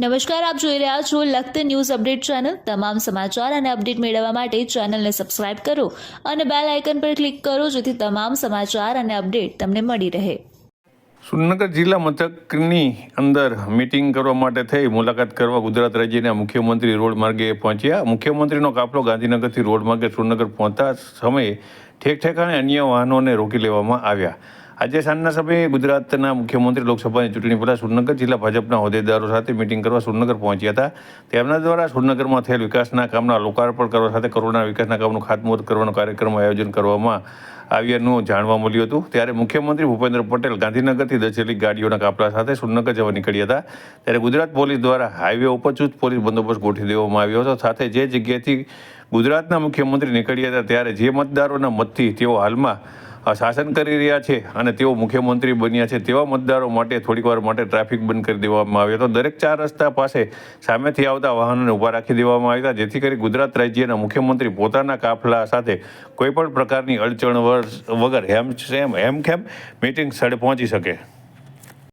નમસ્કાર, આપ જોઈ રહ્યા છો લખત ન્યૂઝ અપડેટ ચેનલ। તમામ સમાચાર અને અપડેટ મેળવવા માટે ચેનલને સબસ્ક્રાઇબ કરો અને બેલ આઇકન પર ક્લિક કરો જેથી તમામ સમાચાર અને અપડેટ તમને મળી રહે। સુરેન્દ્રનગર જિલ્લા મથકની અંદર મીટિંગ કરવા માટે થઈ મુલાકાત કરવા ગુજરાત રાજ્યના મુખ્યમંત્રી રોડ માર્ગે પહોંચ્યા। મુખ્યમંત્રીનો કાફલો ગાંધીનગરથી રોડ માર્ગે સુરેન્દ્રનગર પહોંચતા સમયે ઠેકઠેકાણે અન્ય વાહનોને રોકી લેવામાં આવ્યા। આજે સાંજના સમયે ગુજરાતના મુખ્યમંત્રી લોકસભાની ચૂંટણી પહેલાં સુરેન્દ્રનગર જિલ્લા ભાજપના હોદ્દેદારો સાથે મીટિંગ કરવા સુરેન્દ્રનગર પહોંચ્યા હતા। તેમના દ્વારા સુરેન્દ્રનગરમાં થયેલ વિકાસના કામના લોકાર્પણ કરવા સાથે કરોડના વિકાસના કામનું ખાતમુહૂર્ત કરવાનો કાર્યક્રમ આયોજન કરવામાં આવ્યાનું જાણવા મળ્યું હતું। ત્યારે મુખ્યમંત્રી ભૂપેન્દ્ર પટેલ ગાંધીનગરથી 10 જેટલી ગાડીઓના કાફલા સાથે સુરેન્દ્રનગર જવા નીકળ્યા હતા। ત્યારે ગુજરાત પોલીસ દ્વારા હાઈવે ઉપર ચુસ્ત પોલીસ બંદોબસ્ત ગોઠવી દેવામાં આવ્યો હતો। સાથે જે જગ્યાએથી ગુજરાતના મુખ્યમંત્રી નીકળ્યા હતા ત્યારે જે મતદારોના મતથી તેઓ હાલમાં શાસન કરી રહ્યા છે અને તેઓ મુખ્યમંત્રી બન્યા છે તેવા મતદારો માટે થોડીક વાર માટે ટ્રાફિક બંધ કરી દેવામાં આવ્યો હતો। દરેક 4 રસ્તા પાસે સામેથી આવતા વાહનોને ઊભા રાખી દેવામાં આવ્યા હતા, જેથી કરી ગુજરાત રાજ્યના મુખ્યમંત્રી પોતાના કાફલા સાથે કોઈપણ પ્રકારની અડચણ વગર હેમખેમ મીટિંગ સ્થળે પહોંચી શકે।